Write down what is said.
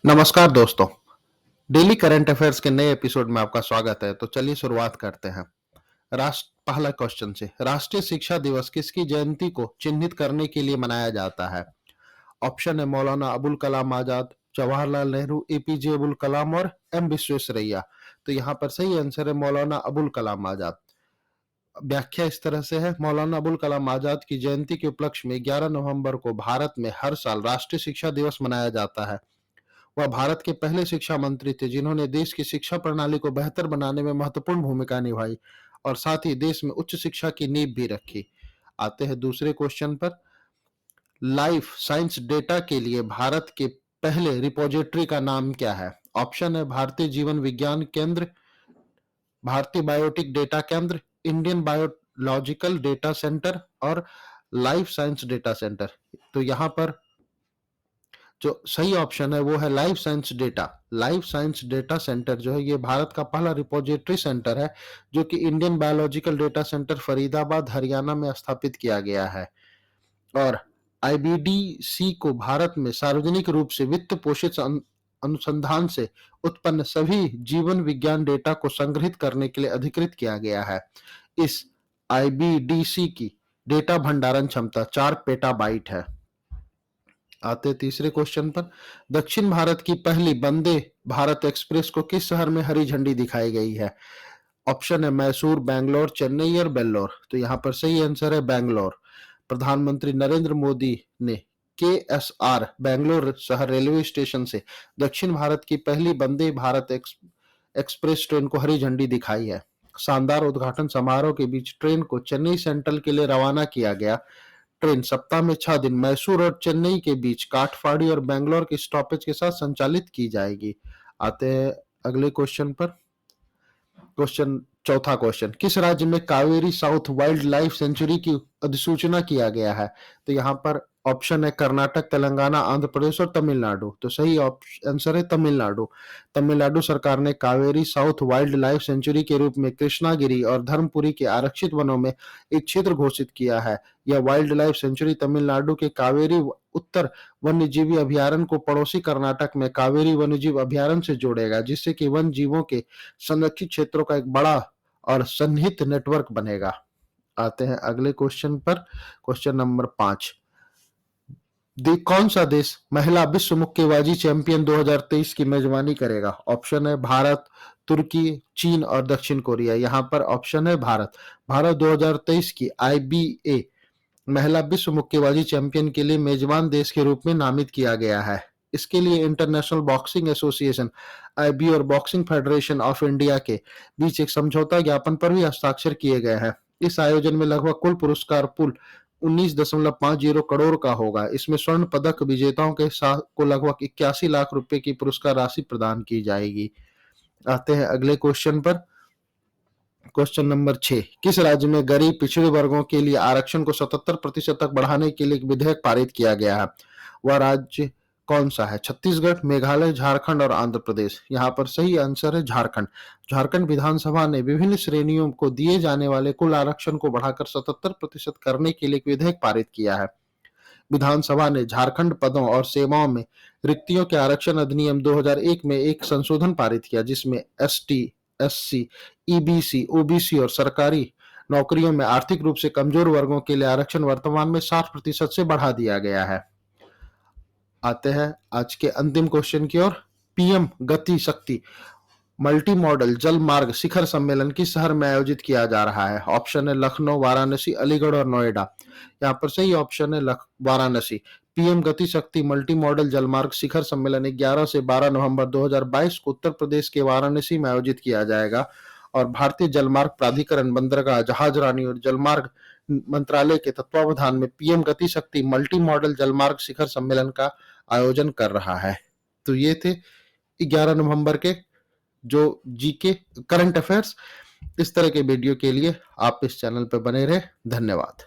नमस्कार दोस्तों। Daily current affairs के नए एपिसोड में आपका स्वागत है। तो चलिए शुरुआत करते हैं। राष्ट्र पहला क्वेश्चन से, राष्ट्रीय शिक्षा दिवस किसकी जयंती को चिन्हित करने के लिए मनाया जाता है? ऑप्शन है मौलाना अबुल कलाम आजाद, जवाहरलाल नेहरू, एपीजे अबुल कलाम और एम विश्वेश्वरैया। तो यहाँ पर सही आंसर है मौलाना अबुल कलाम आजाद। व्याख्या इस तरह से है, मौलाना अबुल कलाम आजाद की जयंती के उपलक्ष्य में 11 नवंबर को भारत में हर साल राष्ट्रीय शिक्षा दिवस मनाया जाता है। वह भारत के पहले शिक्षा मंत्री थे जिन्होंने देश की शिक्षा प्रणाली को बेहतर बनाने में महत्वपूर्ण भूमिका निभाई और साथ ही देश में उच्च शिक्षा की नींव भी रखी। आते हैं दूसरे क्वेश्चन पर। लाइफ साइंस डेटा के लिए भारत के पहले रिपोजिटरी का नाम क्या है? ऑप्शन है भारतीय जीवन विज्ञान केंद्र, भारतीय बायोटिक डेटा केंद्र, इंडियन बायोलॉजिकल डेटा सेंटर और लाइफ साइंस डेटा सेंटर। तो यहाँ पर जो सही ऑप्शन है वो है life science data. Life science data centre जो है ये भारत का पहला रिपोजिटरी सेंटर है जो कि Indian biological data centre Faridabad Haryana में स्थापित किया गया है। और आईबीडीसी को भारत में सार्वजनिक रूप से वित्त पोषित अनुसंधान से उत्पन्न सभी जीवन विज्ञान डेटा को संग्रहित करने के लिए अधिकृत किया गया है। इस आईबीडीसी की डेटा भंडारण क्षमता 4 पेटाबाइट है। आते तीसरे क्वेश्चन पर। दक्षिण भारत की पहली वंदे भारत एक्सप्रेस को किस शहर में हरी झंडी दिखाई गई है? ऑप्शन है मैसूर, बैंगलोर, चेन्नई और बेल्लोर। तो यहाँ पर सही आंसर है बैंगलोर। प्रधानमंत्री नरेंद्र मोदी ने केएसआर बैंगलोर शहर रेलवे स्टेशन से दक्षिण भारत की पहली वंदे भारत एक्सप्रेस ट्रेन को हरी झंडी दिखाई है। शानदार उद्घाटन समारोह के बीच ट्रेन को चेन्नई सेंट्रल के लिए रवाना किया गया। ट्रेन सप्ताह में 6 दिन मैसूर और चेन्नई के बीच काठफाड़ी और बेंगलोर के स्टॉपेज के साथ संचालित की जाएगी। आते हैं अगले क्वेश्चन पर। चौथा क्वेश्चन, किस राज्य में Kaveri south wild life sanctuary की अधिसूचना किया गया है? तो यहाँ पर ऑप्शन है कर्नाटक, तेलंगाना, आंध्र प्रदेश और तमिलनाडु। तो सही आंसर है तमिलनाडु। तमिलनाडु सरकार ने Kaveri south wild life sanctuary के रूप में कृष्णागिरी और धर्मपुरी के आरक्षित वनों में एक क्षेत्र घोषित किया है। यह वाइल्ड लाइफ सेंचुरी तमिलनाडु के कावेरी उत्तर वन्यजीवी अभ्यारण्य को पड़ोसी कर्नाटक में कावेरी वन्यजीव अभ्यारण्य से जोड़ेगा, जिससे कि वन जीवों के संरक्षित क्षेत्रों का एक बड़ा और सन्निहित नेटवर्क बनेगा। आते हैं अगले क्वेश्चन पर। क्वेश्चन नंबर 5, कौन सा देश महिला विश्व मुक्केबाजी चैंपियन 2023 की मेजबानी करेगा? ऑप्शन है भारत, तुर्की, चीन और दक्षिण कोरिया। यहाँ पर ऑप्शन है भारत। भारत 2023 की आईबीए महिला विश्व मुक्केबाजी चैंपियन के लिए मेजबान देश के रूप में नामित किया गया है। इसके लिए इंटरनेशनल बॉक्सिंग एसोसिएशन आईबी और बॉक्सिंग फेडरेशन ऑफ इंडिया के बीच एक समझौता ज्ञापन पर भी हस्ताक्षर किए गए हैं। इस आयोजन में लगभग कुल पुरस्कार पुल 19.50 करोड़ का होगा। इसमें स्वर्ण पदक विजेताओं के साथ को लगभग 81 लाख रुपए की पुरस्कार राशि प्रदान की जाएगी। आते हैं अगले क्वेश्चन पर। क्वेश्चन नंबर 6, किस राज्य में गरीब पिछड़े वर्गों के लिए आरक्षण को 77% तक बढ़ाने के लिए एक विधेयक पारित किया गया है? वह राज्य कौन सा है? छत्तीसगढ़, मेघालय, झारखंड और आंध्र प्रदेश। यहाँ पर सही आंसर है झारखंड। झारखंड विधानसभा ने विभिन्न श्रेणियों को दिए जाने वाले कुल आरक्षण को बढ़ाकर 77% करने के लिए एक विधेयक पारित किया है। विधानसभा ने झारखंड पदों और सेवाओं में रिक्तियों के आरक्षण अधिनियम 2001 में एक संशोधन पारित किया, जिसमें एसटी, एससी, ईबीसी, ओबीसी और सरकारी नौकरियों में आर्थिक रूप से कमजोर वर्गों के लिए आरक्षण वर्तमान में 60% से बढ़ा दिया गया है। आते हैं आज के अंतिम क्वेश्चन की ओर। पीएम गति शक्ति मल्टी मॉडल जल मार्ग शिखर सम्मेलन किस शहर में आयोजित किया जा रहा है? ऑप्शन है लखनऊ, वाराणसी, अलीगढ़ और नोएडा। यहाँ पर सही ऑप्शन है वाराणसी। पीएम गति शक्ति मल्टी मॉडल जलमार्ग शिखर सम्मेलन 11 से 12 नवंबर 2022 को उत्तर प्रदेश के वाराणसी में आयोजित किया जाएगा और भारतीय जलमार्ग प्राधिकरण, बंदरगाह, जहाजरानी और जलमार्ग मंत्रालय के तत्वावधान में पीएम गति शक्ति मल्टी मॉडल जलमार्ग शिखर सम्मेलन का आयोजन कर रहा है। तो ये थे 11 नवंबर के जो जीके करंट अफेयर्स। इस तरह के वीडियो के लिए आप इस चैनल पर बने रहे। धन्यवाद।